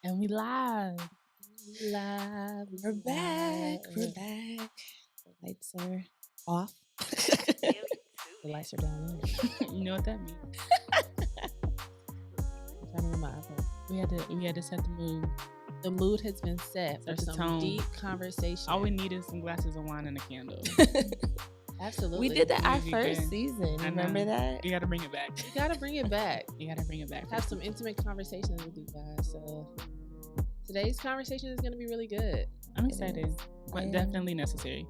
And we live. Live. We're back. We're back. The lights are off. The lights are down there. You know what that means? I'm trying to with my iPhone. We had to set the mood. The mood has been set for Set the some tone. deep conversation. All we need is some glasses of wine and a candle. Absolutely. We did that our We first did. season. I Remember know. that? You got to bring it back. You gotta bring it back. You got to bring it back. Have some intimate conversations with you guys. So today's conversation is gonna be really good. I'm excited. But definitely necessary.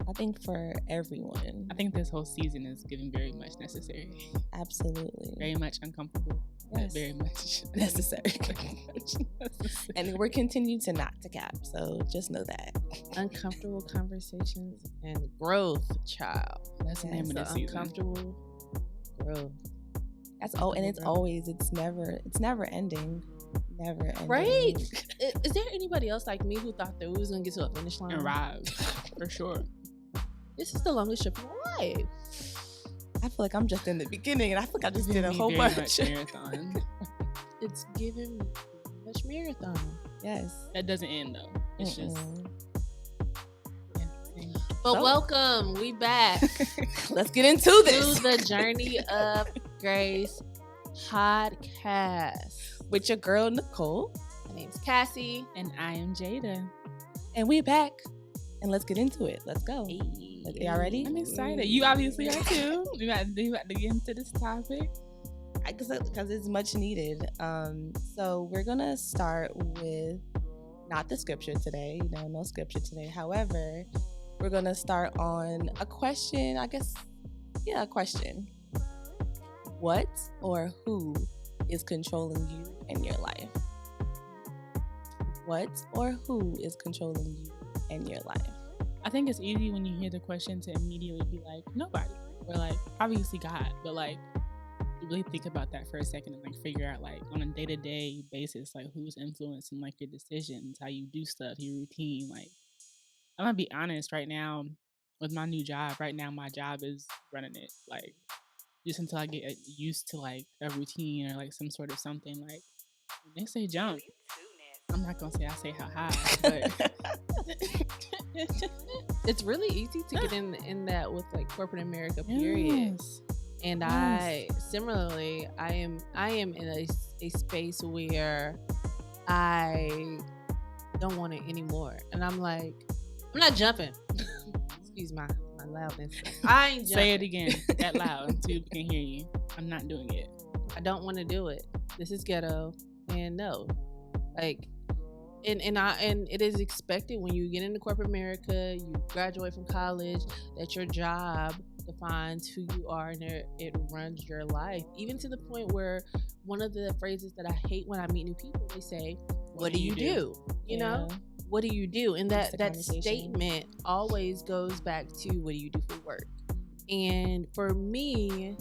I think for everyone. I think this whole season is giving very much necessary. Absolutely. Very much uncomfortable. Yes. But very much Necessary. Very much necessary. And we're continuing to not to cap. So just know that. Uncomfortable conversations and growth, child. That's the name of So the season. uncomfortable growth. And it's always, it's never ending. Never ending. Right? Is there anybody else like me who thought that we was gonna get to a finish line? And arrive. For sure. This is the longest trip of my life. I feel like I'm just in the beginning and I feel like I just did a Giving whole me very bunch. much marathon. It's giving me much marathon. Yes. That doesn't end though. It's just yeah. same. But So- welcome, we back Let's get into to this. the Journey of Grace podcast. With your girl, Nicole. My name's Cassie. And I am Jada. And we're back. And let's get into it. Let's go. Y'all ready? I'm excited. You obviously are too. You got to get into this topic. Because it's much needed. So we're going to start with not the scripture today. No scripture today. However, we're going to start on a question, I guess. Yeah, a question. What or who is controlling you in your life? What or who is controlling you in your life? I think it's easy when you hear the question to immediately be like, nobody. Or like, obviously God. But like, you really think about that for a second and like figure out like on a day-to-day basis, like who's influencing like your decisions, how you do stuff, your routine. Like, I'm gonna be honest right now with my new job. Right now, my job is running it. Like, just until I get used to like a routine or like some sort of something. Like, when they say jump, I'm not gonna say I say how high, but It's really easy to get in that with like corporate America, period. Yes. And I similarly, I am in a space where I don't want it anymore, and I'm like, I'm not jumping. Excuse my loudness. I ain't jumping. Say it again that loud until we can hear you. I'm not doing it. I don't want to do it. This is ghetto, and no, like, and it is expected when you get into corporate America, you graduate from college, that your job defines who you are and it runs your life. Even to the point where one of the phrases that I hate when I meet new people, they say, "What do you do?" You know, what do you do? And That's the that conversation. statement always goes back to, what do you do for work? And for me,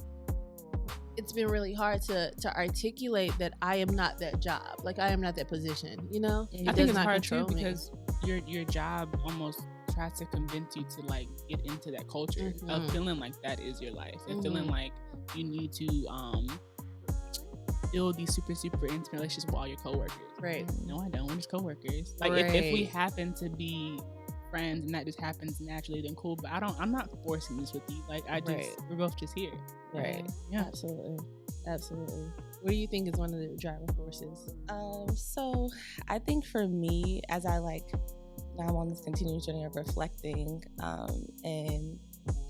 it's been really hard to articulate that I am not that job. Like, I am not that position, you know? I It think does it's not hard too control me. because your job almost tries to convince you to like get into that culture of Mhm. feeling like that is your life and Mhm. feeling like you need to build these super intimate relationships with all your coworkers. Right. No, I don't. We're just coworkers. Like if we Right. happen to be friends and that just happens naturally, then cool. But I'm not forcing this with you. Like Right. we're both just here. Right. Yeah. Absolutely. Absolutely. What do you think is one of the driving forces? So I think for me, as I now I'm on this continuous journey of reflecting, and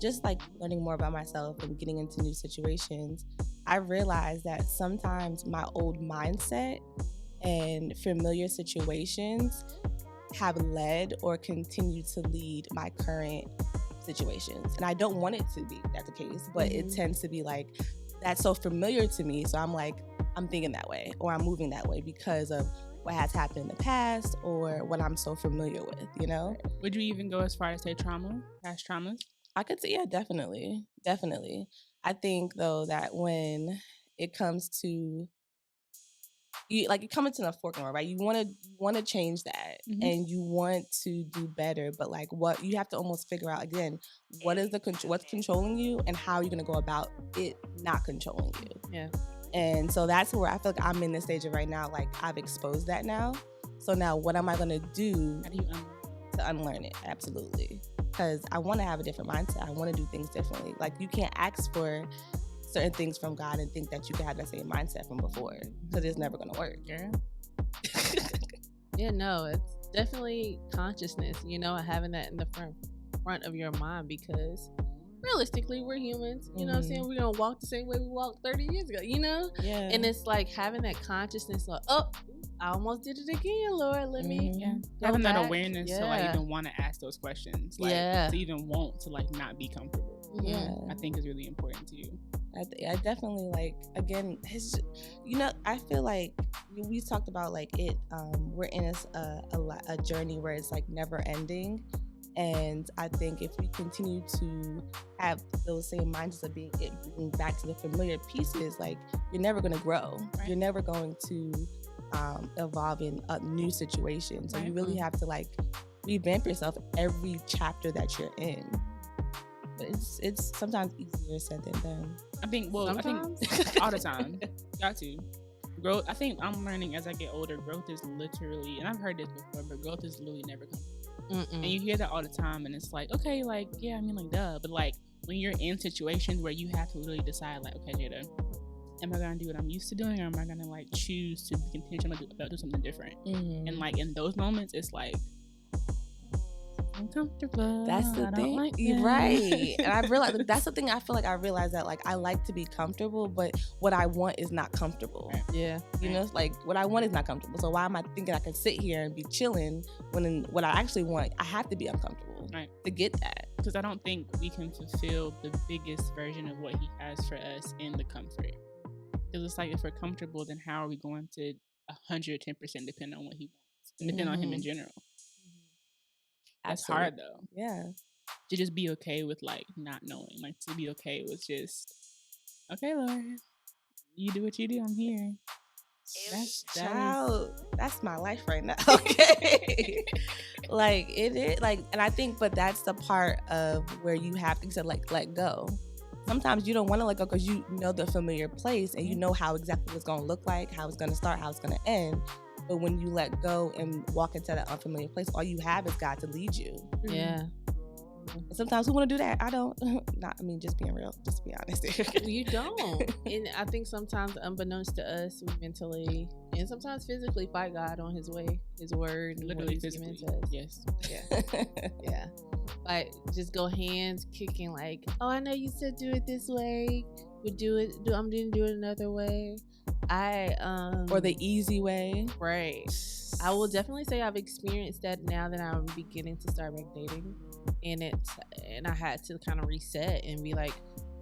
just like learning more about myself and getting into new situations, I realized that sometimes my old mindset and familiar situations have led or continue to lead my current situations. And I don't want it to be that the case, but it tends to be like, that's so familiar to me. So I'm like, I'm thinking that way or I'm moving that way because of what has happened in the past or what I'm so familiar with, you know? Would you even go as far as say trauma, past traumas? I could say, yeah, definitely. I think though that when it comes to you come into a fork in the road, right? You want to change that, and you want to do better, but like what you have to almost figure out again, what's controlling you, and how you're gonna go about it not controlling you. Yeah. And so that's where I feel like I'm in the stage of right now. Like I've exposed that now. So now what am I going to do How do you to unlearn it? Absolutely. Because I want to have a different mindset. I want to do things differently. Like you can't ask for certain things from God and think that you can have that same mindset from before, because it's never going to work. Yeah. Yeah, no, it's definitely consciousness, having that in the front of your mind, because realistically we're humans, you know what I'm saying? We're gonna walk the same way we walked 30 years ago, Yeah. And it's like having that consciousness of, oh, I almost did it again, Lord, let me having that back. awareness to like even want to ask those questions, like to even want to like not be comfortable. I think is really important to you. I definitely like, again, I feel like we talked about like it, we're in a journey where it's like never ending. And I think if we continue to have those same mindsets of being back to the familiar pieces, like you're never going to grow. Right. You're never going to evolve in a new situation. So you really have to like revamp yourself every chapter that you're in. But it's sometimes easier said than done. I think all the time. Got to. Growth, I think I'm learning as I get older, growth is literally, and I've heard this before, but growth is literally never coming. And you hear that all the time, and it's like, okay, like, yeah, I mean, like, duh. But like, when you're in situations where you have to literally decide, like, okay, Jada, am I gonna do what I'm used to doing, or am I gonna like choose to be intentional about do something different? And like in those moments, it's like uncomfortable. That's the thing, like right? And I realized that's the thing. I feel like I realized that like I like to be comfortable, but what I want is not comfortable. Yeah, you know, it's like what I want is not comfortable. So why am I thinking I can sit here and be chilling when what I actually want, I have to be uncomfortable to get that? Because I don't think we can fulfill the biggest version of what He has for us in the comfort. Because it's like if we're comfortable, then how are we going to 110% depend on what He wants and depend on Him in general? That's hard though. Yeah. To just be okay with like not knowing, like to be okay with just, okay, Lord, you do what you do. I'm here. That's my life right now. Okay. Like it is like, and I think, but that's the part of where you have to like let go. Sometimes you don't want to let go because you know the familiar place and you know how exactly it's going to look like, how it's going to start, how it's going to end. But when you let go and walk into that unfamiliar place, all you have is God to lead you. Yeah. And sometimes who want to do that? I don't. Just being real. Just to be honest. You don't. And I think sometimes, unbeknownst to us, we mentally and sometimes physically fight God on His way, His word, and literally what He's physically. given to us. Yes. Yeah. Yeah. Like just go hands kicking. Like, oh, I know you said do it this way. I'm gonna do it another way. Or the easy way. Right. I will definitely say I've experienced that now that I'm beginning to start back dating, and I had to kind of reset and be like,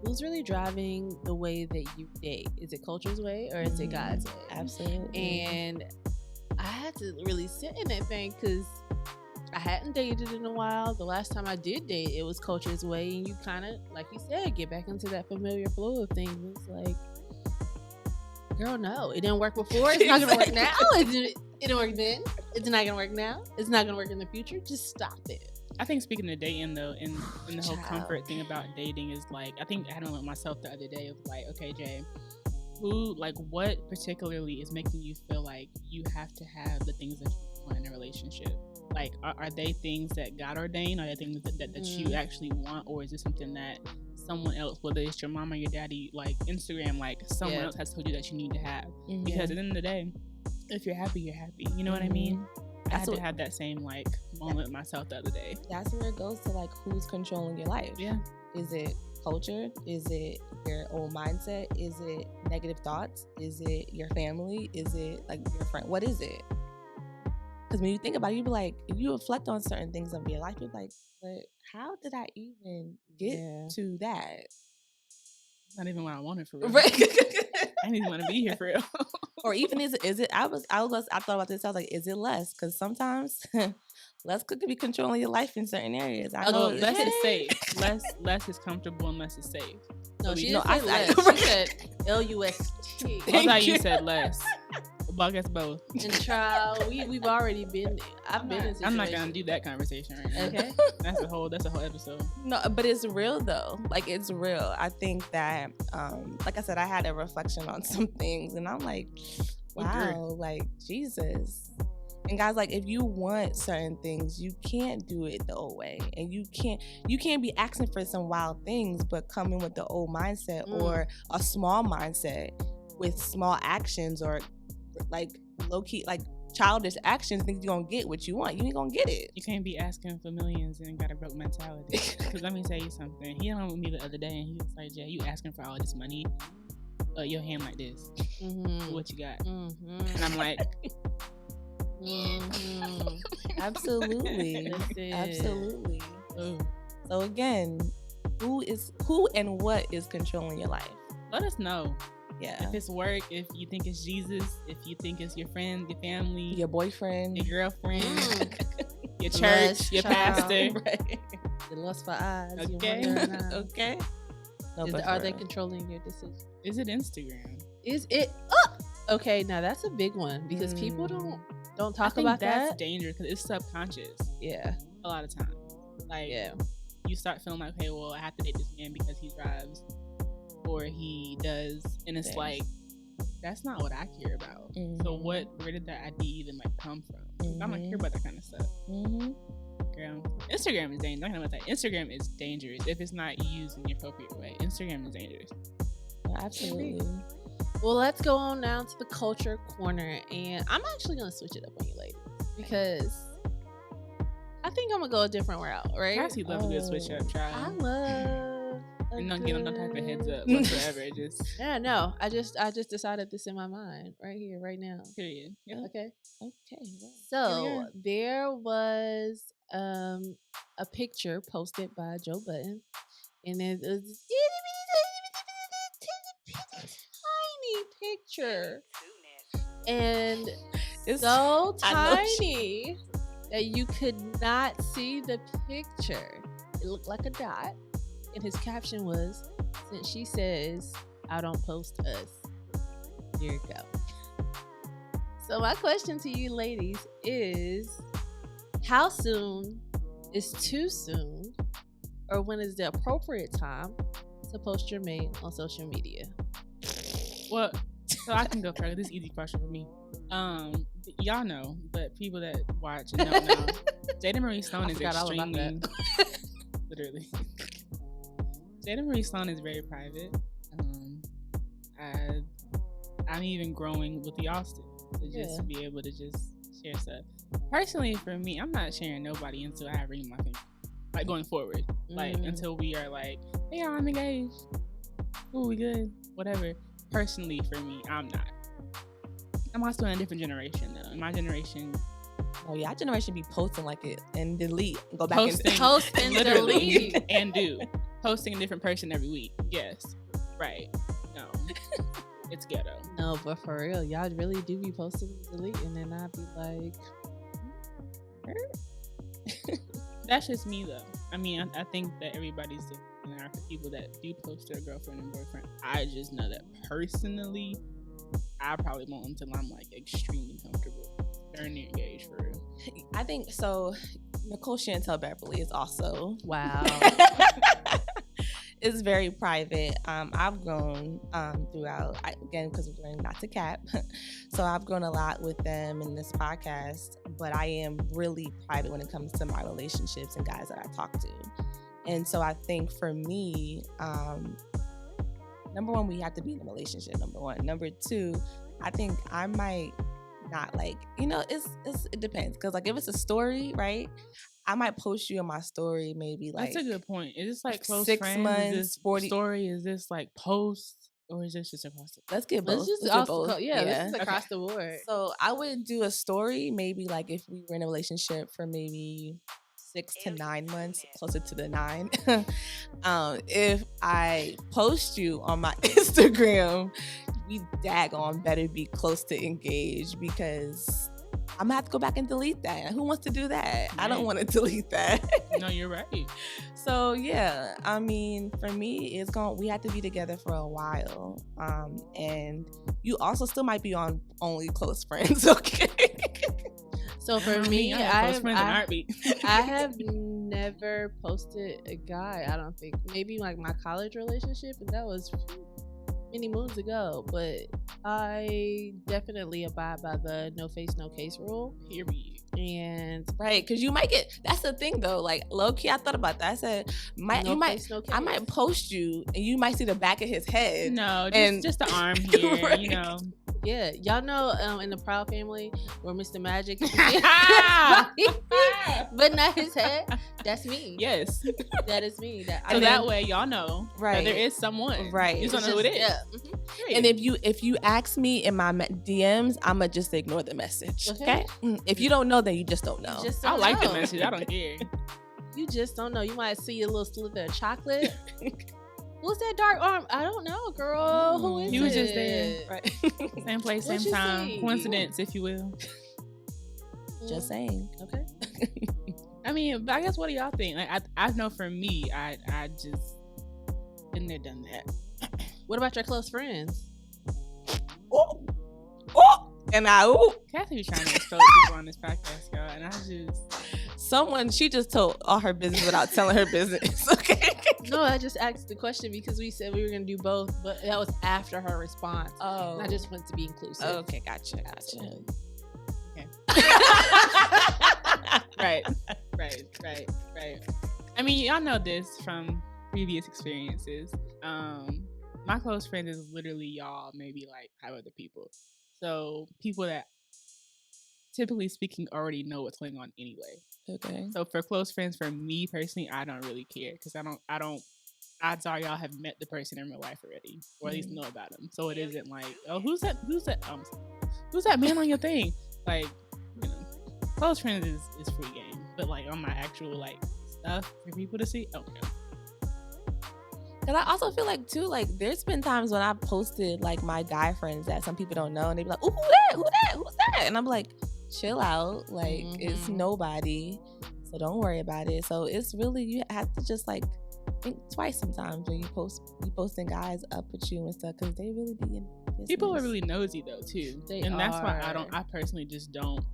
who's really driving the way that you date? Is it culture's way or is it God's way? Absolutely. And I had to really sit in that thing because I hadn't dated in a while. The last time I did date, it was culture's way, and you kind of, like you said, get back into that familiar flow of things. It's like, girl, no, it didn't work before. It's not gonna work now. It didn't work then. It's not gonna work now. It's not gonna work in the future. Just stop it. I think speaking of dating though, and the whole comfort thing about dating is like, I think I had one with myself the other day of like, okay, Jay, what particularly is making you feel like you have to have the things that you want in a relationship? Like, are they things that God ordained? Are they things that you actually want, or is it something that someone else, whether it's your mom or your daddy, like Instagram, like someone else has told you that you need to have? Because at the end of the day, if you're happy, you're happy. You know what I mean? I had to have that same like moment myself the other day. That's where it goes to like who's controlling your life. Yeah. Is it culture? Is it your own mindset? Is it negative thoughts? Is it your family? Is it like your friend? What is it? Because when you think about it, you be like, if you reflect on certain things of your life, you're like, but how did I even get to that? Not even what I wanted for real. Right. I didn't even want to be here for real. Or even is it? I thought about this. I was like, is it less? Because sometimes less could be controlling your life in certain areas. I know less is safe. Less is comfortable and less is safe. No, she didn't say less. She said LUST. I thought you said less. Well, I guess both. And trial, we've already been. I've been in situations. I'm not gonna do that conversation right now. Okay. That's a whole episode. No, but it's real though. Like it's real. I think that, like I said, I had a reflection on some things, and I'm like, wow, like Jesus. And guys, like if you want certain things, you can't do it the old way, and you can't be asking for some wild things, but coming with the old mindset or a small mindset with small actions or like low key, like childish actions. Think you're gonna get what you want? You ain't gonna get it. You can't be asking for millions and got a broke mentality. Because let me tell you something. He hung with me the other day, and he was like, "Jay, you asking for all this money? Your hand like this. What you got?" And I'm like. Absolutely. Absolutely. So again, who and what is controlling your life? Let us know. Yeah. If it's work, if you think it's Jesus, if you think it's your friend, your family, your boyfriend, your girlfriend, your church, your pastor. Right. The lust for eyes. Okay. Okay. No, are they controlling your decision? Is it Instagram? Is it? Okay, now that's a big one because people don't talk about that's that. Dangerous because it's subconscious. Yeah. A lot of times. Like, you start feeling like, okay, well, I have to date this man because he drives or he does. And it's like, that's not what I care about. So where did that idea even like come from? I'm not care about that kind of stuff. Girl, Instagram is dangerous. Talking about that. Instagram is dangerous if it's not used in the appropriate way. Instagram is dangerous. Absolutely. Well, let's go on now to the culture corner, and I'm actually gonna switch it up on you ladies because I think I'm gonna go a different route, right? I actually love a good switch up, try. I love. And don't get no type of heads up whatsoever. Just no. I just decided this in my mind right here, right now. Period. Yeah. Okay. Well, so there was a picture posted by Joe Budden, and it was tiny picture, and it's so tiny that you could not see the picture. It looked like a dot, and his caption was, "Since she says I don't post us, here you go." So my question to you ladies is, how soon is too soon, or when is the appropriate time to post your mate on social media? Well, so I can go first. This is an easy question for me. Y'all know, but people that watch and don't know, Jada Marie Stone is extremely, literally. Jada Marie Stone is very private. I'm even growing with the Austin to just be able to just share stuff. Personally, for me, I'm not sharing nobody until I have ring my finger. Like going forward, like until we are like, hey, I'm engaged. Ooh, we good. Whatever. Personally, for me, I'm not. I'm also in a different generation though. In my generation, oh yeah, our generation be posting like it and delete, go back posting, and post and delete and do posting a different person every week. Yes, right. No, it's ghetto. No, but for real, y'all really do be posting and deleting, and I'd be like, that's just me though. I mean, I think that everybody's different. And there are people that do post their girlfriend and boyfriend. I just know that personally, I probably won't until I'm like extremely comfortable. They're engaged for real. I think so. Nicole Chantel Beverly is also it's very private. I've grown throughout, again, because we're learning not to cap. So I've grown a lot with them in this podcast, but I am really private when it comes to my relationships and guys that I talk to. And so I think for me, number one, we have to be in a relationship, number one. Number two, I think I might not like, it depends. Because like if it's a story, right? I might post you in my story maybe like. That's a good point. Is this like close 6 friends? months, Is this 40 story? Is this like post? Or is this just across the board? Let's get both. Let's Let's just get both. this is across the board. So I would do a story maybe like if we were in a relationship for maybe 6 to 9 months, closer to the 9. If I post you on my Instagram, we daggone better be close to engaged because I'm gonna have to go back and delete that. Who wants to do that? I don't Right. want to delete that. No, you're right. So yeah, I mean, for me, we had to be together for a while, and you also still might be on only close friends, okay? So for I me, mean, I have close friends in a I heartbeat. I have never posted a guy. I don't think. Maybe like my college relationship, and that was many moons ago. But I definitely abide by the no face, no case rule. Period. And Right, because you might get. That's the thing, though. Like low key, I thought about that. I said, no face, no case. I might post you, and you might see the back of his head. No, And- just the arm here, Right. you know. Yeah, y'all know in the Proud Family where Mr. Magic, but not his head. That's me. Yes. That is me. So that way y'all know Right. that there is someone. Right. You just don't It's know who it is. Yeah. And if you ask me in my DMs, I'ma just ignore the message. Okay. Okay. If you don't know, then you just don't know. You just I don't like the know. message. I don't care. You just don't know. You might see a little slither of chocolate. What's that dark arm? I don't know, girl. Who is He it? was just there. Right. Same place, same What you time. see? Coincidence, if you will. Just saying. Okay. I mean, but I guess what do y'all think? Like, I know for me, I just been there, done that. What about your close friends? Oh, oh, and Kathy was trying to expose people on this podcast, y'all, and I just she just told all her business without telling her business. Okay. No, I just asked the question because we said we were gonna do both, but that was after her response. Oh. And I just wanted to be inclusive. Okay, gotcha. right. I mean, y'all know this from previous experiences. My close friends is literally y'all, maybe like 5 other people. So people that, typically speaking, already know what's going on anyway. Okay. So for close friends, for me personally, I don't really care because I don't. Odds are y'all have met the person in real life already, or at least know about them. So it isn't like, oh, who's that man on your thing? Like, you know, close friends is free game, but like on my actual like stuff for people to see, okay. Cause I also feel like too, like there's been times when I posted like my guy friends that some people don't know, and they be like, "Ooh, who's that?" And I'm like, "Chill out, like it's nobody, so don't worry about it." So it's really, you have to just like think twice sometimes when you posting guys up with you and stuff, because they really be in business. People are really nosy though too, and that's why are. I personally just don't.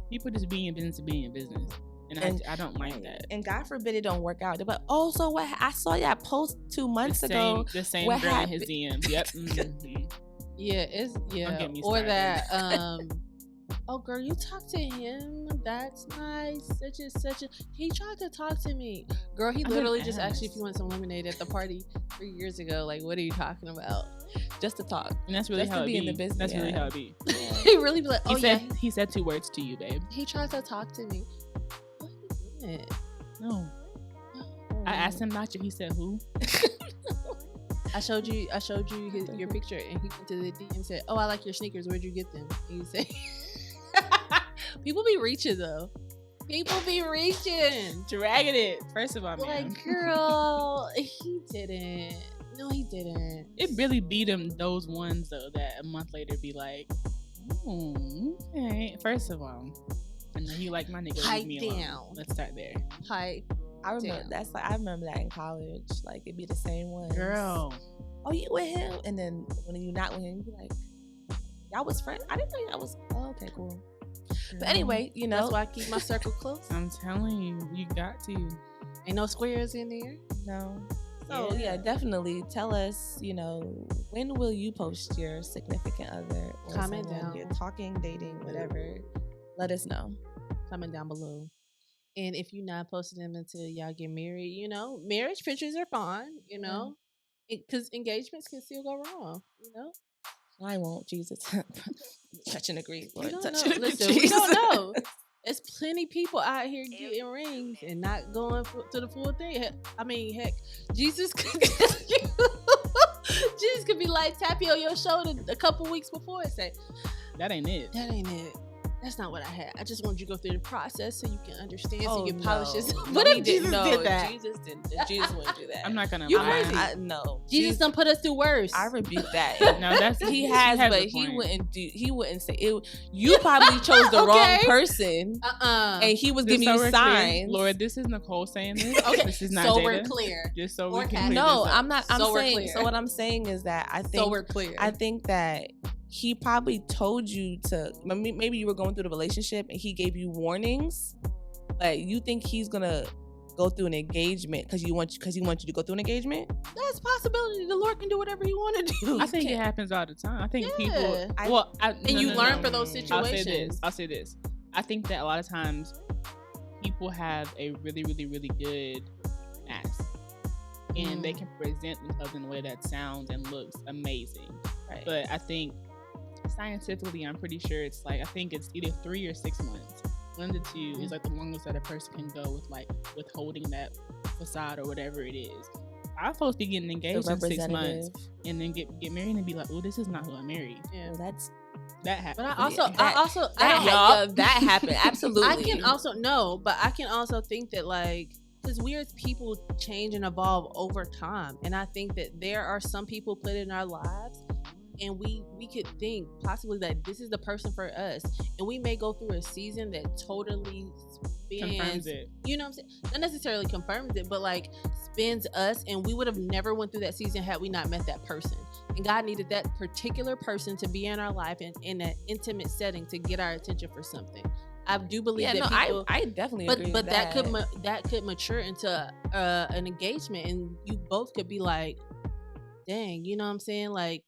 People just being in business to be in business. And I don't like that. And God forbid it don't work out. They're like, oh, so what? I saw y'all post 2 months ago. The same what girl in his DMs. Yep. Mm-hmm. Yeah, it's Don't get me or started. that oh girl, you talk to him, that's nice, such a he tried to talk to me, girl. He literally just asked you if you want some lemonade at the party 3 years ago. Like, what are you talking about? Just to talk. And that's really Just how to it be be. in the business, That's really yeah. how it be. He really be like, oh He said 2 words to you, babe. he tried to talk to me. What you doing? No. I asked him about you. He said who? I showed you your picture, and he went to the DM and said, "Oh, I like your sneakers. Where'd you get them?" And you say, "People be reaching though. People be reaching, Dragging it. First of all, man. like, girl, he didn't. No, he didn't. It really beat him those ones though that a month later be like, oh, okay. First of all, I know you like my nigga. Pipe Leave me alone. down. Let's start there. Hi, I remember Damn. I remember that in college. Like it'd be the same ones. Girl. Oh, you with him? And then when you're not with him, you be like, y'all was friends? I didn't know y'all was. Oh, okay, cool. But anyway, you know, that's why I keep my circle close. I'm telling you, you got to. Ain't no squares in there. no. So yeah, definitely tell us. You know, when will you post your significant other? Or Comment someone down. You're talking, dating, whatever. Let us know. Comment down below. And if you're not posting them until y'all get married, you know, marriage pictures are fine, you know, because engagements can still go wrong, you know. I won't. Jesus. Touch and agree. We Lord. don't Touch know. and agree. Listen, we Jesus. don't know. There's plenty people out here getting rings and not going to the full thing. I mean, heck, Jesus could be like tap you on your shoulder a couple weeks before and say, That ain't it. "That ain't it." that's not what I had. I just wanted you to go through the process so you can understand, so Oh, you can polish this. no. What No, if he Jesus no, did that? Jesus didn't. Jesus wouldn't do that. I'm not gonna You lie. crazy. No. Jesus done put us through worse. I rebuke that. No, that's He has, a but he point. wouldn't do. He wouldn't say it. You probably chose the wrong Okay. person, and he was Just giving so you we're clear, signs. Lord, this is Nicole saying this. Okay, This is not so Jada. we're clear. Just so Or we can Kat. clear No, this up. I'm not. I'm So we're saying. clear. So what I'm saying is that I think. So we're clear. I think that he probably told you to. Maybe you were going through the relationship, and he gave you warnings. But you think he's gonna go through an engagement because he wants you to go through an engagement? That's a possibility. The Lord can do whatever He want to do. I think it happens all the time. I think Yeah. people. And you learn for those I'll say situations. this. I'll say this. I think that a lot of times people have a really, really, really good mask, and they can present themselves in a way that sounds and looks amazing. Right. But I think scientifically, I'm pretty sure it's like, I think it's either 3 or 6 months. One of the two is like the longest that a person can go with like withholding that facade or whatever it is. I'm supposed to be getting engaged in 6 months and then get married and be like, oh, this is not who I married. Yeah. Well, That happens. But that happened. Absolutely. I can also think that, like, because we as people change and evolve over time, and I think that there are some people put in our lives, and we could think possibly that this is the person for us, and we may go through a season that totally confirms it. You know what I'm saying? Not necessarily confirms it, but like spins us, and we would have never went through that season had we not met that person. And God needed that particular person to be in our life and in an intimate setting to get our attention for something. I do believe that people. I definitely agree. But with that could mature into an engagement, and you both could be like, dang, you know what I'm saying? Like,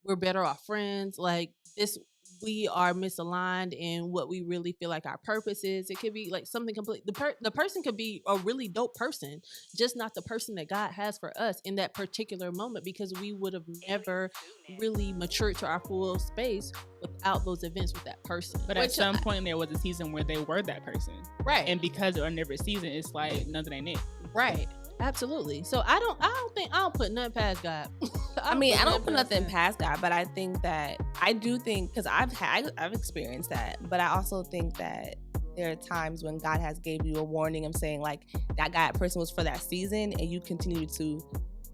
we're better off friends. Like, this, we are misaligned in what we really feel like our purpose is. It could be like something complete. The person could be a really dope person, just not the person that God has for us in that particular moment, because we would have never really matured to our full space without those events with that person. But at some point there was a season where they were that person. Right. And because of another season, it's like nothing ain't it. Right. Absolutely. So I don't put nothing past God. I don't put nothing past God, but I do think because I've experienced that, but I also think that there are times when God has gave you a warning of saying like that person was for that season, and you continue to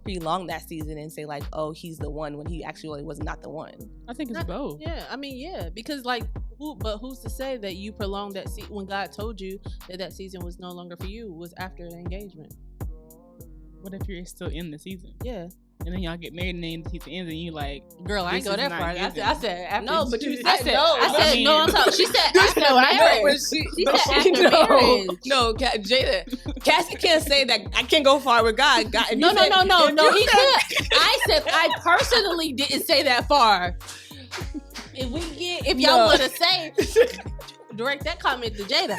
prolong that season and say like, oh, he's the one, when he actually was not the one. I think it's both. Yeah, because like, who's to say that you prolonged that when God told you that season was no longer for you, was after an engagement? What if you're still in the season? Yeah. And then y'all get married and then the season ends and you like, girl, I ain't go that far. I said after. No, but you said I said no. I'm talking. She said after marriage. She said after marriage. No, Jada, Cassie can't say that I can't go far with God. No. He could. I said I personally didn't say that far. If y'all want to say, direct that comment to Jada.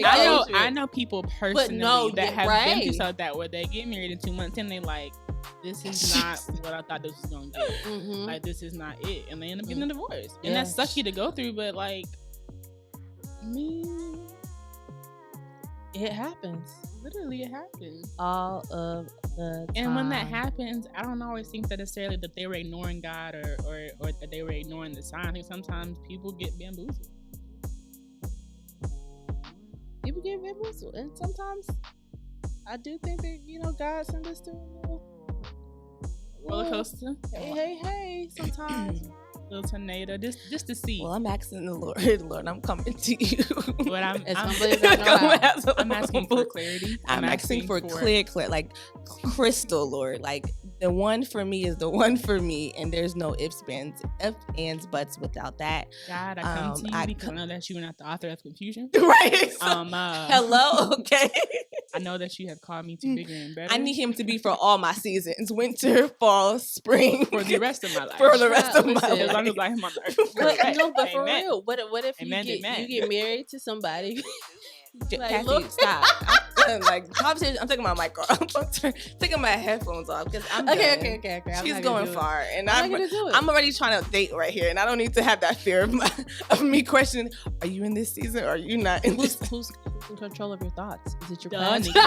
I know people personally that have been through something that where they get married in 2 months and they like, this is not what I thought this was gonna do. Mm-hmm. Like, this is not it, and they end up getting a divorce, and that's sucky to go through. But like, it happens. Literally, it happens all of the time. And when that happens, I don't always think that necessarily that they were ignoring God or that they were ignoring the sign. I think sometimes people get bamboozled. People get bamboozled, and sometimes I do think that God sent us to a little roller coaster. Hey, sometimes. Little tornado, just to see. Well, I'm asking the Lord, I'm coming to you. But I'm asking for clarity. I'm asking for clear, like crystal, Lord. Like, the one for me is the one for me, and there's no ifs, ands, buts without that. God, I come to you because I know that you are not the author of confusion. Right. Hello, okay. I know that you have called me to bigger and better. I need him to be for all my seasons: winter, fall, spring, for the rest of my life. For the rest of my life. As long as I am on earth. But for real, what if you get married to somebody? Like, Cassie, stop. I'm taking my mic off. I'm taking my headphones off because I'm okay. She's going far, and I'm already trying to date right here, and I don't need to have that fear of me questioning: are you in this season? Or are you not in this? Who's in control of your thoughts. Is it your Duh, past? Nikki.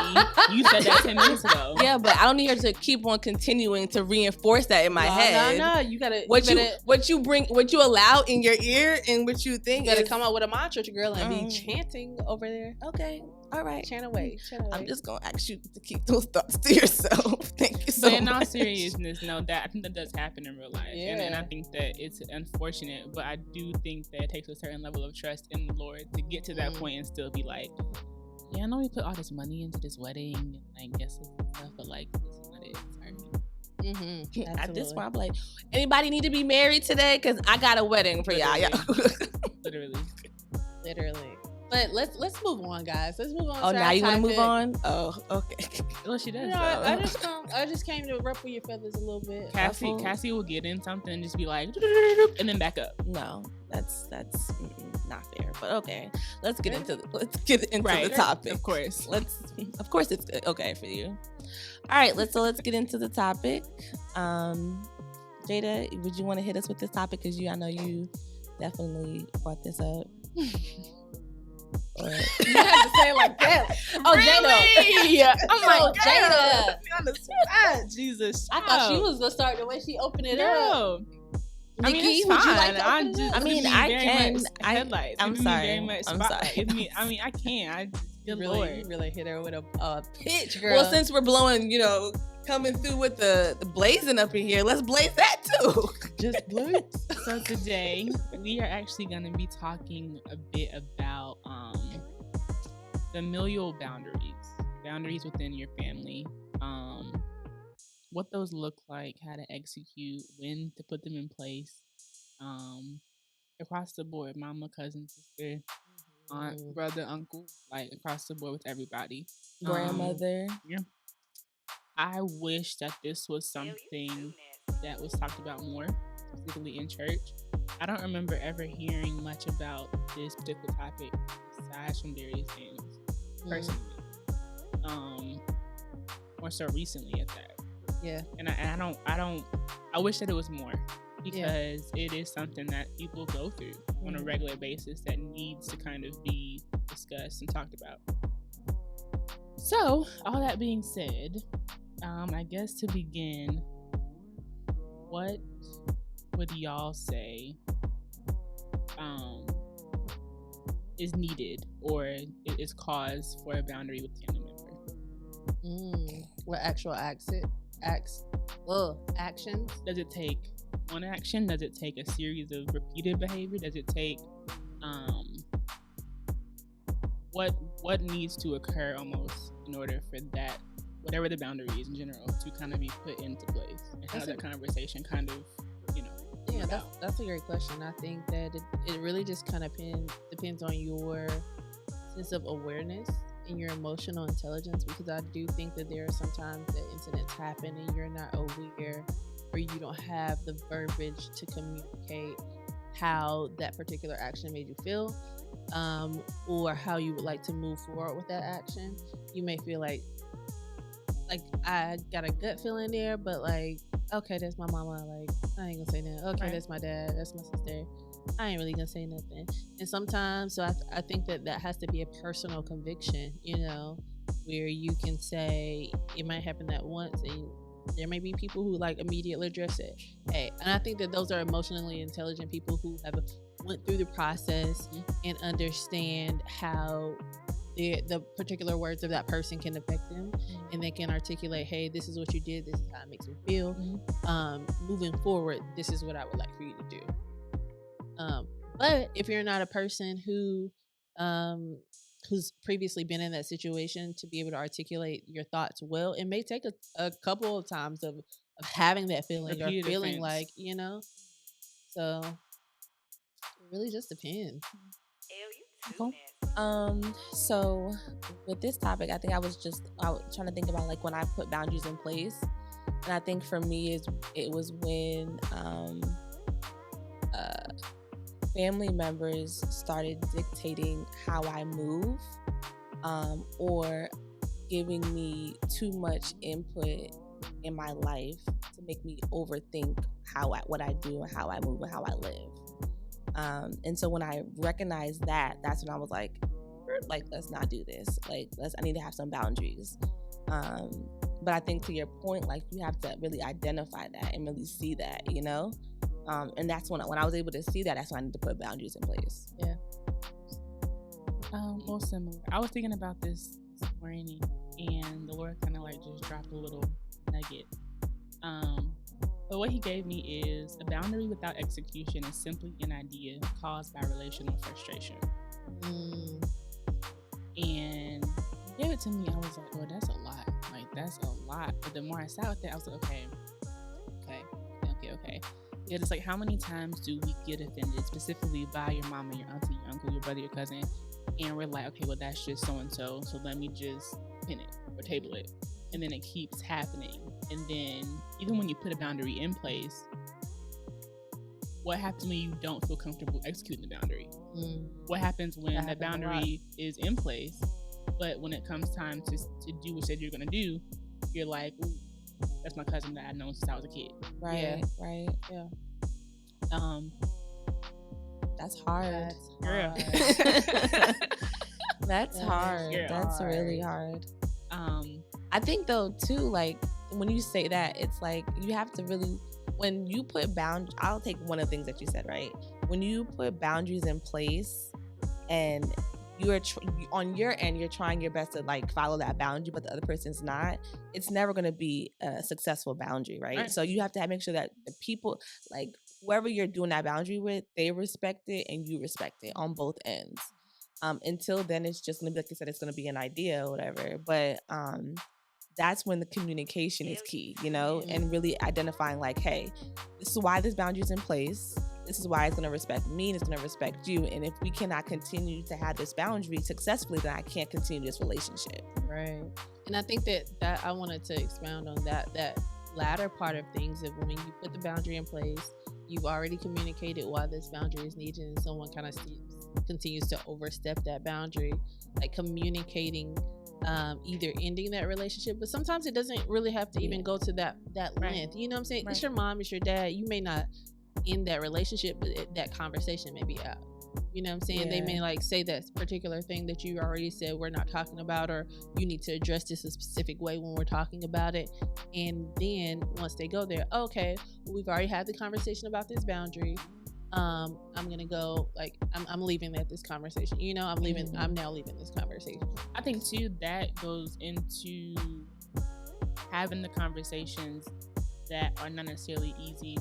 You said that 10 minutes ago. Yeah, but I don't need her to keep on continuing to reinforce that in my head. No, you gotta what you allow in your ear and what you think. You gotta is, come up with a mantra, girl, and be chanting over there. Okay, all right. Chant away. I'm just gonna ask you to keep those thoughts to yourself. Thank you so much. But in all seriousness, no, I think that does happen in real life, and I think that it's unfortunate. But I do think that it takes a certain level of trust in the Lord to get to that point and still be like, yeah, I know we put all this money into this wedding and like guests and stuff, but like this is not it. Sorry. At this point, I'm like, anybody need to be married today? Because I got a wedding for y'all. Literally. But let's move on, guys. Let's move on. Oh, now you want to move on? Oh, okay. Well, she does. You know, I just came to ruffle your feathers a little bit. Cassie will get in something and just be like, and then back up. No, that's not fair. But okay, let's get into the topic. Of course, of course it's okay for you. All right, let's get into the topic. Jada, would you want to hit us with this topic? Because I know you definitely brought this up. You have to say it like that. Oh, really? Jada. Oh my God. Jada. Jesus. I thought she was gonna start the way she opened it up. I mean, Nikki, it's would fine. you like to open it up? I mean, I can. I'm sorry. I'm sorry. I mean, I can. You really hit her with a pitch, girl. Well, since we're blowing, coming through with the blazing up in here, let's blaze that too. Just blaze. So today we are actually going to be talking a bit about familial boundaries within your family, what those look like, how to execute, when to put them in place, across the board, mama, cousin, sister, aunt, brother, uncle, like across the board with everybody. Grandmother. Yeah. I wish that this was something that was talked about more, specifically in church. I don't remember ever hearing much about this particular topic aside from Darius Daniels, personally. More so recently at that. Yeah. And I wish that it was more, because it is something that people go through on a regular basis that needs to kind of be discussed and talked about. So, all that being said, I guess to begin, what would y'all say is needed or is cause for a boundary with a family member? What actual actions? Does it take one action? Does it take a series of repeated behavior? Does it take what needs to occur almost in order for that, whatever the boundary is in general, to kind of be put into place? And how that conversation kind of, Yeah, that's a great question. I think that it really just kind of depends on your sense of awareness and your emotional intelligence, because I do think that there are sometimes that incidents happen and you're not aware, or you don't have the verbiage to communicate how that particular action made you feel, or how you would like to move forward with that action. You may feel like I got a gut feeling there, but like, okay, that's my mama, like I ain't gonna say nothing. Okay, that's my dad, that's my sister, I ain't really gonna say nothing. And sometimes, so I think that has to be a personal conviction, where you can say it might happen that once, and there may be people who like immediately address it. Hey, and I think that those are emotionally intelligent people who have went through the process and understand how the particular words of that person can affect them, and they can articulate, hey, this is what you did, this is how it makes me feel. Moving forward, this is what I would like for you to do. But if you're not a person who's previously been in that situation to be able to articulate your thoughts well, it may take a couple of times of having that feeling, repeated, or feeling offense. Like, so it really just depends. Okay. So with this topic, I think I was trying to think about like when I put boundaries in place, and I think for me it was when family members started dictating how I move, or giving me too much input in my life to make me overthink what I do and how I move and how I live. And so when I recognized that, that's when I was like, like, let's not do this. Like, I need to have some boundaries. But I think to your point, like, you have to really identify that and really see that, you know? And that's when I was able to see that, that's when I need to put boundaries in place. Yeah. Well, similar. I was thinking about this morning, and the Lord kind of like just dropped a little nugget. But what He gave me is a boundary without execution is simply an idea caused by relational frustration. And He gave it to me. I was like, "Oh, that's a lot. Like, that's a lot." But the more I sat with it, I was like, "Okay." Yeah, it's like, how many times do we get offended, specifically by your mama, your auntie, your uncle, your brother, your cousin, and we're like, okay, well, that's just so and so, so let me just pin it or table it, and then it keeps happening. And then even when you put a boundary in place, what happens when you don't feel comfortable executing the boundary? What happens when that boundary is in place, but when it comes time to do what you said you're gonna do, you're like, ooh, that's my cousin that I've known since I was a kid. Right. Yeah. That's hard. That's hard. Girl. That's really hard. I think though too, like, when you say that, it's like you have to really, when you put boundaries, I'll take one of the things that you said, right? When you put boundaries in place and you're on your end, you're trying your best to like follow that boundary, but the other person's not, it's never going to be a successful boundary, right? So you have to make sure that the people, like whoever you're doing that boundary with, they respect it and you respect it on both ends. Until then, it's just going to be, like you said, it's going to be an idea or whatever. But that's when the communication is key, you know, and really identifying like, hey, this is why this boundary is in place. This is why it's going to respect me and it's going to respect you. And if we cannot continue to have this boundary successfully, then I can't continue this relationship. Right. And I think that I wanted to expound on that latter part of things, of when you put the boundary in place, you've already communicated why this boundary is needed, and someone kind of continues to overstep that boundary, like communicating either ending that relationship, but sometimes it doesn't really have to even go to that length. You know what I'm saying? It's your mom, it's your dad. You may not end that relationship, but that conversation may be out. You know what I'm saying? They may like say that particular thing that you already said we're not talking about, or you need to address this a specific way when we're talking about it. And then once they go there, okay, well, we've already had the conversation about this boundary. I'm gonna go, like, I'm leaving this conversation. You know, I'm now leaving this conversation. I think too that goes into having the conversations that are not necessarily easy,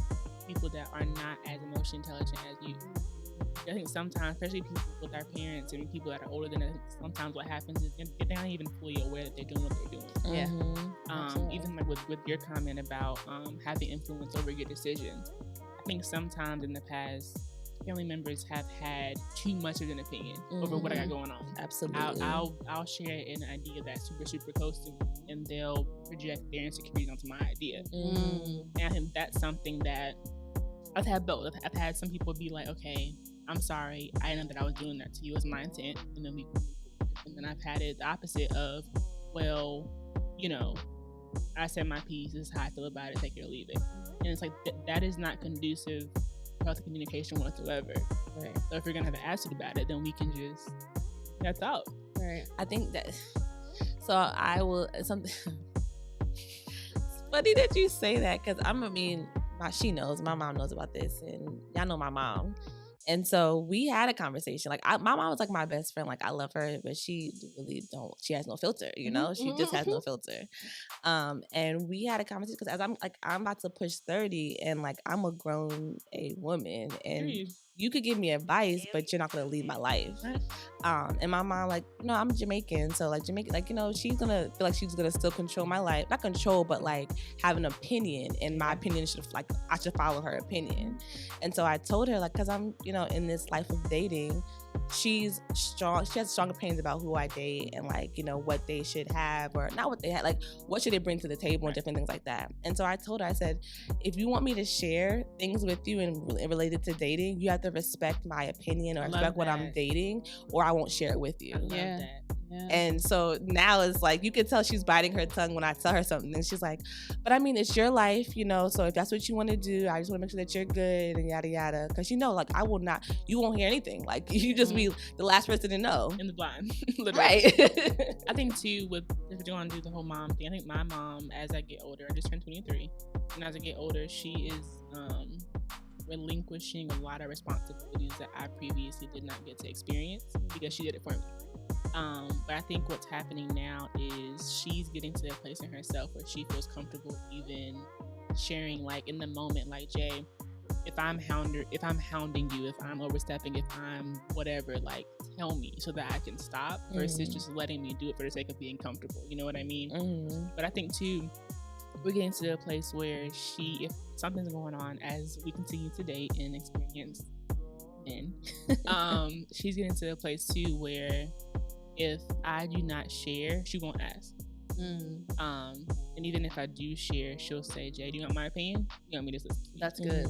people that are not as emotionally intelligent as you. I think sometimes, especially people with our parents and people that are older than us, sometimes what happens is they're not even fully aware that they're doing what they're doing. Even like with your comment about having influence over your decisions. I think sometimes in the past, family members have had too much of an opinion over what I got going on. Absolutely. I'll share an idea that's super close to me, and they'll project their insecurities onto my idea. And I think that's something that I've had both. I've had some people be like, okay, I'm sorry, I didn't know that I was doing that to you, it was my intent, and then I've had it the opposite of, well, you know, I said my piece, this is how I feel about it, take it or leave it. And it's like that is not conducive to healthy communication whatsoever. Right. So if you're gonna have an attitude about it, then we can just that's out. Right. I think that, so I will, something it's funny that you say that, because she knows, my mom knows about this, and y'all know my mom. And so we had a conversation. Like, my mom was like my best friend. Like, I love her, but she really she has no filter, you know? She just has no filter. And we had a conversation because as I'm about to push 30, and like, I'm a grown woman, and you could give me advice, but you're not going to lead my life. And my mom, like, no, I'm Jamaican. So like Jamaican, like, you know, she's going to feel like she's going to still control my life. Not control, but like have an opinion. And my opinion I should follow her opinion. And so I told her, like, cause I'm, you know, in this life of dating, she's strong. She has strong opinions about who I date and like, you know, what they should have, or not what they have, like what should they bring to the table and different things like that. And so I told her, I said, if you want me to share things with you and related to dating, you have to respect my opinion or respect what I'm dating, or I won't share it with you. I love that. Yeah. And so now it's like, you can tell she's biting her tongue when I tell her something. And she's like, but I mean, it's your life, you know, so if that's what you want to do, I just want to make sure that you're good and yada, yada. Because, you know, like, I will not, you won't hear anything. Like, you just be the last person to know. In the blind. Literally. Right. I think, too, if you want to do the whole mom thing, I think my mom, as I get older, I just turned 23, and as I get older, she is relinquishing a lot of responsibilities that I previously did not get to experience because she did it for me. But I think what's happening now is she's getting to a place in herself where she feels comfortable even sharing, like, in the moment, like, Jay, if I'm hounding you, if I'm overstepping, if I'm whatever, like, tell me so that I can stop versus just letting me do it for the sake of being comfortable. You know what I mean? But I think, too, we're getting to a place where if something's going on, as we continue to date and experience men, she's getting to a place, too, where if I do not share, she won't ask. And even if I do share, she'll say, Jay, do you want my opinion? You want me to listen to you? That's good.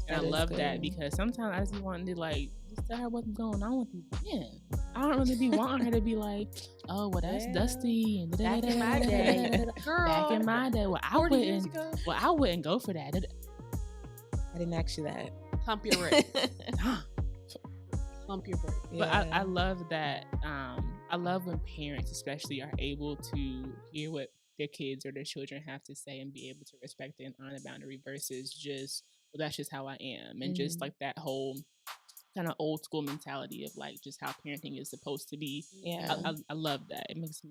And I love that because sometimes I just want to, like, just tell her what's going on with you. Yeah. I don't really be wanting her to be like, oh, well, that's Dusty. And back in my day. Girl. Back in my day. Well, I wouldn't go for that. I didn't ask you that. Pump your brakes. Pump your brakes. But I love that. I love when parents especially are able to hear what their kids or their children have to say and be able to respect it and honor boundary versus just, well, that's just how I am. And just like that whole kind of old school mentality of like just how parenting is supposed to be. Yeah. I love that. It makes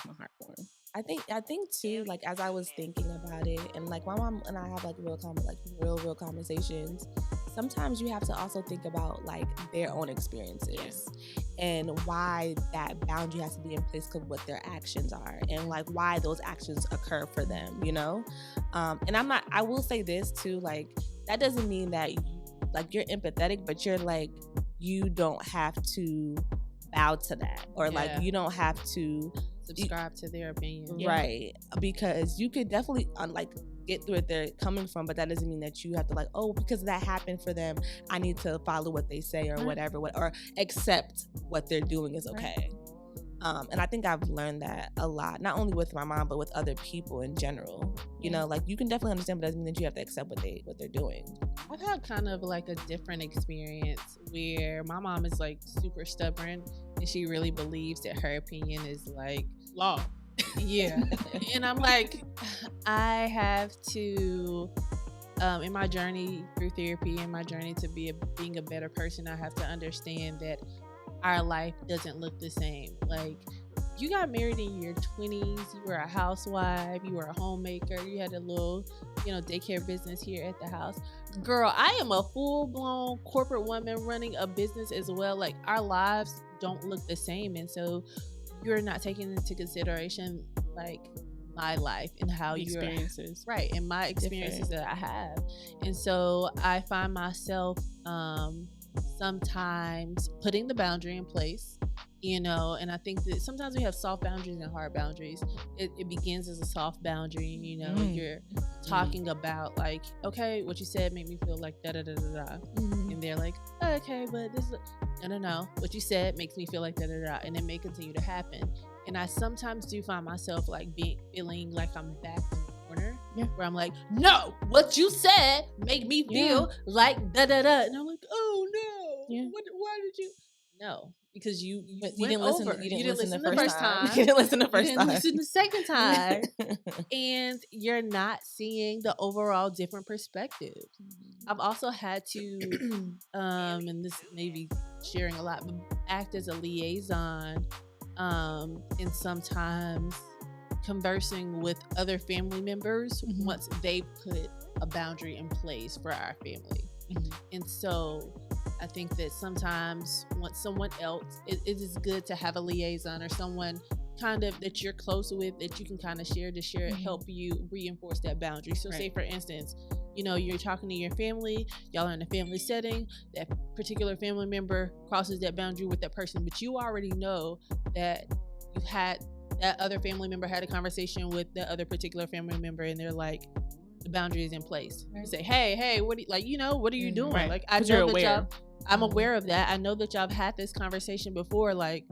my heart warm. I think too, like, as I was thinking about it, and like my mom and I have like real conversations, sometimes you have to also think about like their own experiences and why that boundary has to be in place because what their actions are and like why those actions occur for them, you know? And I will say this too, like, that doesn't mean that you're empathetic, but you're like, you don't have to bow to that, or like you don't have to subscribe to their opinion, right? Because you could definitely get through what they're coming from, but that doesn't mean that you have to like, oh, because that happened for them, I need to follow what they say or whatever, or accept what they're doing is okay. And I think I've learned that a lot, not only with my mom, but with other people in general. You know, like, you can definitely understand, but it doesn't mean that you have to accept what they're doing. I've had kind of like a different experience where my mom is like super stubborn and she really believes that her opinion is like law. Yeah. And I'm like, I have to, in my journey through therapy, in my journey to being a better person, I have to understand that our life doesn't look the same. Like, you got married in your 20s, you were a housewife, you were a homemaker, you had a little, daycare business here at the house. Girl, I am a full-blown corporate woman running a business as well. Like, our lives don't look the same. And so you're not taking into consideration like my life and how your experiences, right, and my experiences that I have. And so I find myself sometimes putting the boundary in place, and I think that sometimes we have soft boundaries and hard boundaries. It begins as a soft boundary, you're talking about like, okay, what you said made me feel like da da da da da, and they're like, okay, but this is no, what you said makes me feel like da da da, and it may continue to happen. And I sometimes do find myself like feeling like I'm back in the corner, where I'm like, no, what you said made me feel like da da da, and I'm like, oh no, why did you? No, because you didn't listen. You didn't listen the first time. You didn't listen the first time. You didn't listen the second time, and you're not seeing the overall different perspective. I've also had to, and this may be sharing a lot, but act as a liaison, and sometimes conversing with other family members once they put a boundary in place for our family. And so I think that sometimes once someone else, it is good to have a liaison or someone kind of that you're close with that you can kind of share help you reinforce that boundary. So say for instance, you're talking to your family, y'all are in a family setting, that particular family member crosses that boundary with that person, but you already know that you've had that other family member had a conversation with the other particular family member, and they're like, the boundary is in place. You say, hey, what do you, what are you doing? Right. Like, I know that I'm aware of that. I know that y'all have had this conversation before. Like,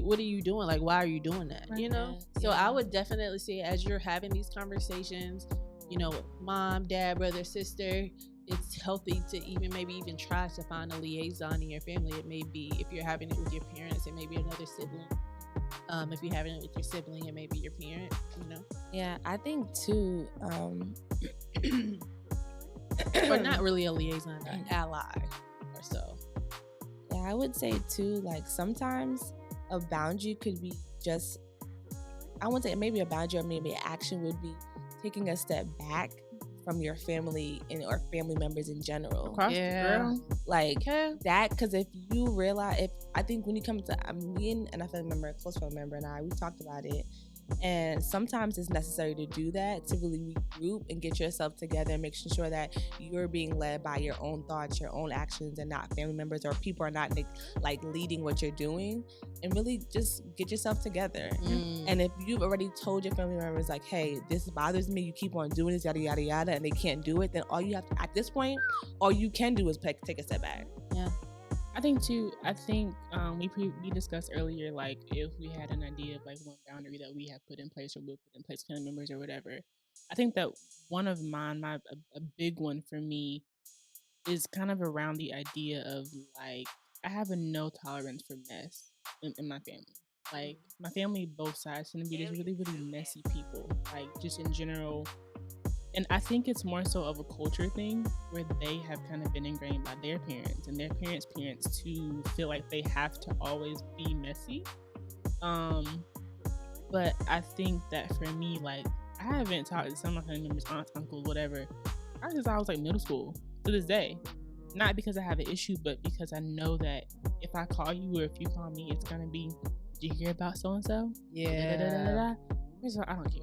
what are you doing? Like, why are you doing that? You know? So Yeah. I would definitely say, as you're having these conversations, with mom, dad, brother, sister, it's healthy to maybe even try to find a liaison in your family. It may be, if you're having it with your parents, it may be another sibling. If you're having it with your sibling, it may be your parent. Yeah, I think too. Or not really a liaison, an ally or so. Yeah, I would say too, like sometimes a boundary could be just, I wouldn't say maybe a boundary or maybe an action would be taking a step back from your family or family members in general. Across the girl. Like that, because if you realize, I think when you come to me and a family member, a close family member, and we talked about it. And sometimes it's necessary to do that, to really regroup and get yourself together and making sure that you're being led by your own thoughts, your own actions, and not family members or people are not like leading what you're doing, and really just get yourself together. And if you've already told your family members like, hey, this bothers me, you keep on doing this, yada yada yada, and they can't do it, then all you have to, at this point, all you can do is take a step back. Yeah. I think we discussed earlier, like if we had an idea of like one boundary that we have put in place or will put in place, family members or whatever. I think that one of mine, a big one for me, is kind of around the idea of like I have a no tolerance for mess in my family. Like my family, both sides, tend to be just really really messy people. Like just in general. And I think it's more so of a culture thing where they have kind of been ingrained by their parents and their parents' parents to feel like they have to always be messy. But I think that for me, like, I haven't talked to some of my family members, aunts, uncles, whatever, since I was like middle school to this day. Not because I have an issue, but because I know that if I call you or if you call me, it's going to be, did you hear about so-and-so? Yeah. First of all, I don't care.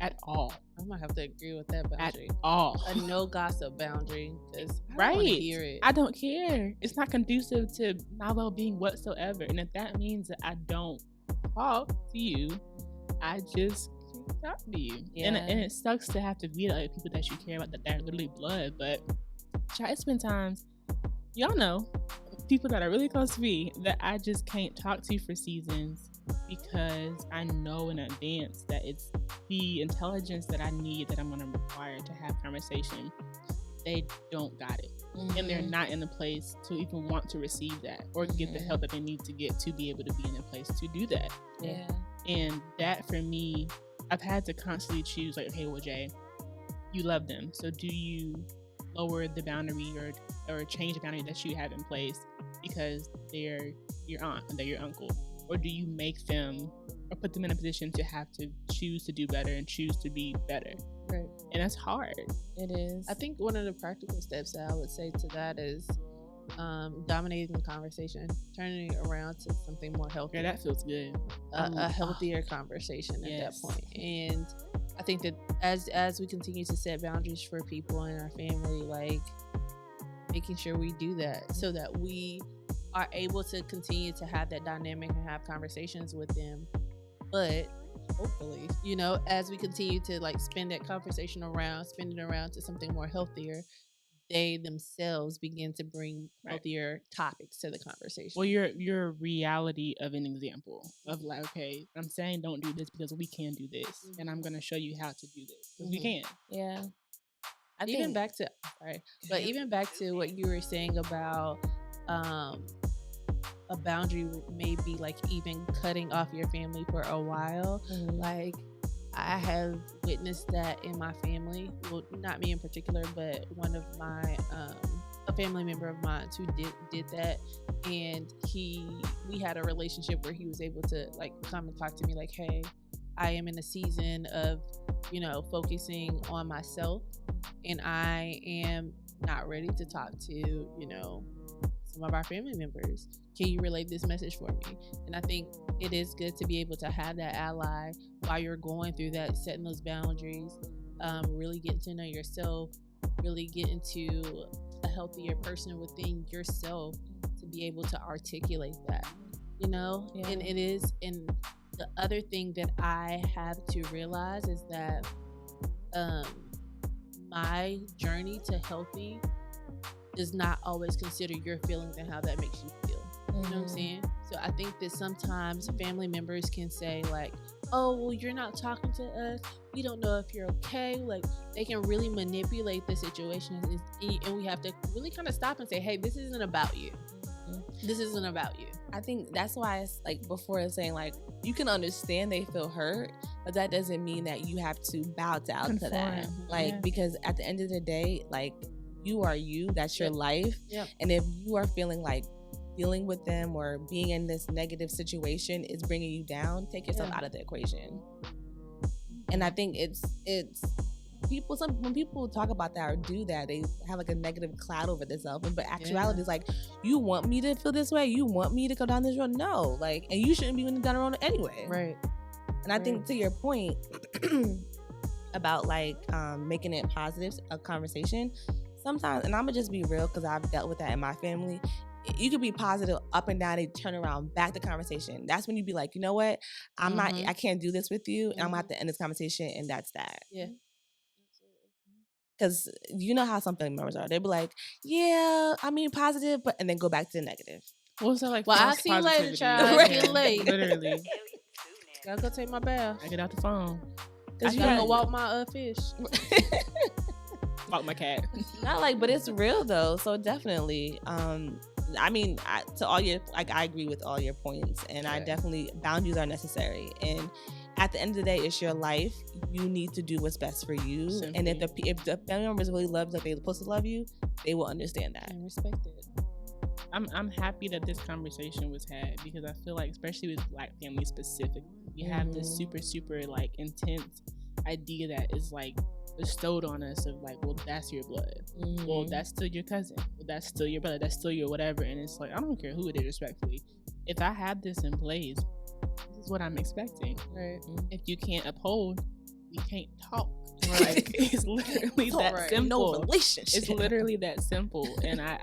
At all. I might have to agree with that boundary. At all. A no gossip boundary. Because right. I don't want to hear it. I don't care. It's not conducive to my well-being whatsoever. And if that means that I don't talk to you, I just can't talk to you. Yeah. And it sucks to have to be like people that you care about that are literally blood. But it's been times, y'all know, people that are really close to me that I just can't talk to for seasons, because I know in advance that it's the intelligence that I need, that I'm going to require to have conversation. They don't got it. And they're not in a place to even want to receive that or get the help that they need to get to be able to be in a place to do that. Yeah. And that for me, I've had to constantly choose like, okay, well, Jay, you love them. So do you lower the boundary or change the boundary that you have in place because they're your aunt and they're your uncle? Or do you make them or put them in a position to have to choose to do better and choose to be better? Right. And that's hard. It is. I think one of the practical steps that I would say to that is dominating the conversation, turning it around to something more healthy. Yeah, that feels good. A healthier conversation at that point. And I think that as we continue to set boundaries for people in our family, like making sure we do that so that we are able to continue to have that dynamic and have conversations with them. But hopefully, as we continue to like spin it around to something more healthier, they themselves begin to bring healthier topics to the conversation. Well, your reality of an example of like, okay, I'm saying don't do this because we can do this, and I'm going to show you how to do this because we can. Yeah. Even back to what you were saying about a boundary may be like even cutting off your family for a while. Like I have witnessed that in my family. Well, not me in particular, but one of my a family member of mine who did that, and we had a relationship where he was able to like come and talk to me like, hey, I am in a season of focusing on myself, and I am not ready to talk to some of our family members. Can you relay this message for me? And I think it is good to be able to have that ally while you're going through that, setting those boundaries, really getting to know yourself, really getting to a healthier person within yourself to be able to articulate that, Yeah. And it is. And the other thing that I have to realize is that my journey to healthy does not always consider your feelings and how that makes you feel. You know what I'm saying? So I think that sometimes family members can say like, oh, well, you're not talking to us, we don't know if you're okay. Like, they can really manipulate the situation, and we have to really kind of stop and say, hey, this isn't about you. This isn't about you. I think that's why it's like before it's saying like you can understand they feel hurt, but that doesn't mean that you have to bow down to that. Like, because at the end of the day, like, you are you, that's your life. And if you are feeling like dealing with them or being in this negative situation is bringing you down, take yourself out of the equation. And I think it's people, when people talk about that or do that, they have like a negative cloud over themselves. But actuality is like, you want me to feel this way? You want me to go down this road? No, like, and you shouldn't be going down the road anyway. Right. And I think to your point about like making it positive, a conversation, sometimes, and I'm gonna just be real because I've dealt with that in my family. You could be positive up and down, they turn around, back the conversation. That's when you be like, you know what? I can't do this with you, and I'm gonna have to end this conversation, and that's that. Yeah. Because you know how some family members are. They'll be like, yeah, I mean positive, but and then go back to the negative. Well, so like, well, I'll see you later, child. Right. It's getting late. Literally. Gotta go take my bath. I get out the phone. I gotta go walk my fish. Walk my cat. Not like, but it's real though. So definitely, I mean, to all your, like, I agree with all your points, and I definitely, boundaries are necessary. And at the end of the day, it's your life. You need to do what's best for you. Simply. And if the family members really love you like they're supposed to love you, they will understand that and respect it. I'm happy that this conversation was had, because I feel like, especially with Black families specifically, we have this super like intense idea that is like bestowed on us of like, well, that's your blood. Well, that's still your cousin. Well, that's still your brother. That's still your whatever. And it's like, I don't care who it is, respectfully. If I have this in place, this is what I'm expecting. Right. If you can't uphold, we can't talk. Like, it's literally that simple. No relationship. It's literally that simple. And I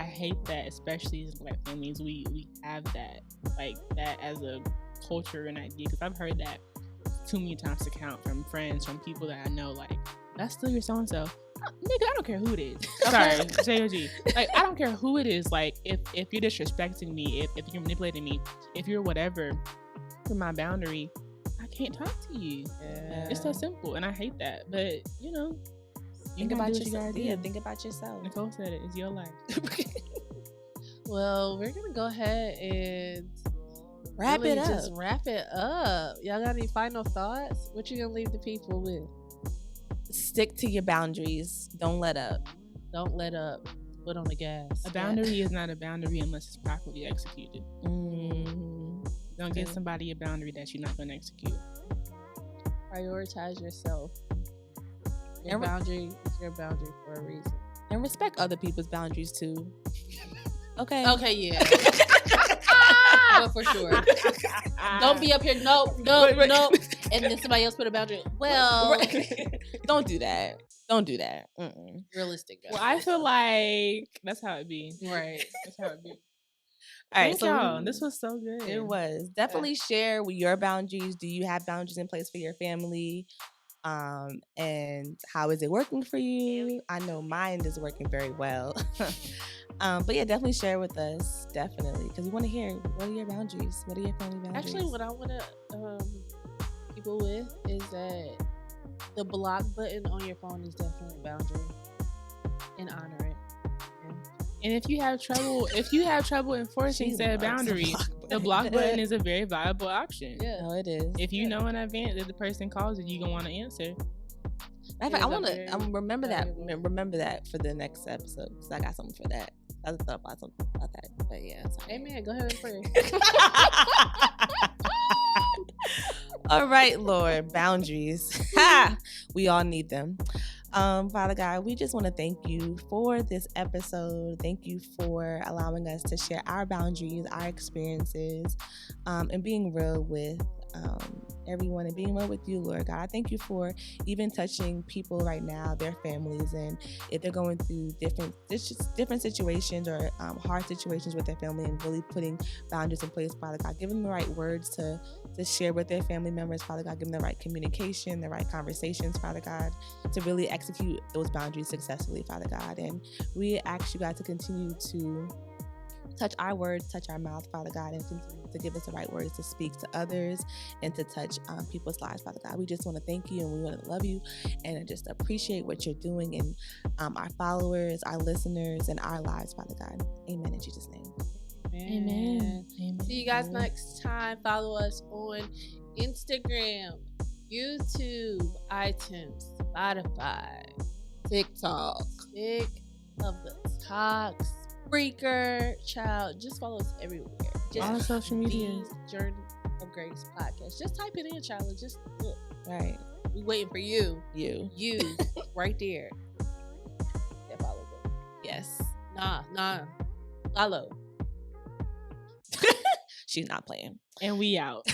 hate that, especially as Black families, we have that, like, that as a culture and idea, because I've heard that too many times to count from friends, from people that I know, like, that's still your so-and-so. Nigga, I don't care who it is. Sorry, J-O-G. Like, I don't care who it is. Like, if you're disrespecting me, if you're manipulating me, if you're whatever for my boundary, I can't talk to you. It's that simple, and I hate that. But, you know, think about yourself. Yeah, think about yourself. Nicole said it. It's your life. Well, we're gonna go ahead and wrap it up. Just wrap it up. Y'all got any final thoughts? What you gonna leave the people with? Stick to your boundaries. Don't let up. Don't let up. Foot on the gas. A boundary is not a boundary unless it's properly executed. Don't give somebody a boundary that you're not going to execute. Prioritize yourself. Your boundary is your boundary for a reason. And respect other people's boundaries too. Okay. Okay, yeah. But for sure. Don't be up here, nope. And then somebody else put a boundary. Well, don't do that. Don't do that. Realistic. Well, I feel like that's how it be. Right. That's how it be. All right, Thank y'all. This was so good. It was. Definitely share with your boundaries. Do you have boundaries in place for your family? And how is it working for you? I know mine is working very well. But yeah, definitely share with us. Definitely. Because we want to hear, what are your boundaries? What are your family boundaries? Actually, what I want to people with is that the block button on your phone is definitely a boundary, and honor it. And if you have trouble enforcing said boundary, the block button is a very viable option. Yeah, no, it is. If you know in advance that the person calls you, you're gonna want to answer. I want to remember that for the next episode, because I got something for that. I thought about something about that, but yeah. Amen. Go ahead and pray. All right, Lord, boundaries. We all need them. Father God, we just want to thank you for this episode. Thank you for allowing us to share our boundaries, our experiences, and being real with everyone, and being real with you, Lord God. I thank you for even touching people right now, their families, and if they're going through different situations or hard situations with their family, and really putting boundaries in place, Father God. Give them the right words to share with their family members, Father God. Give them the right communication, the right conversations, Father God, to really execute those boundaries successfully, Father God. And we ask you, God, to continue to touch our words, touch our mouth, Father God, and continue to give us the right words to speak to others and to touch people's lives, Father God. We just want to thank you and we want to love you and just appreciate what you're doing in our followers, our listeners, and our lives, Father God. Amen in Jesus' name. Amen. Amen. See you guys next time. Follow us on Instagram, YouTube, iTunes, Spotify, TikTok. Tick of the Talks, Spreaker, child. Just follow us everywhere. Just All social media. Journey of Grace podcast. Just type it in, child. And just look. Right. We waiting for you. You. You right there. Yeah, follow them. Yes. Nah. Follow. She's not playing. And we out.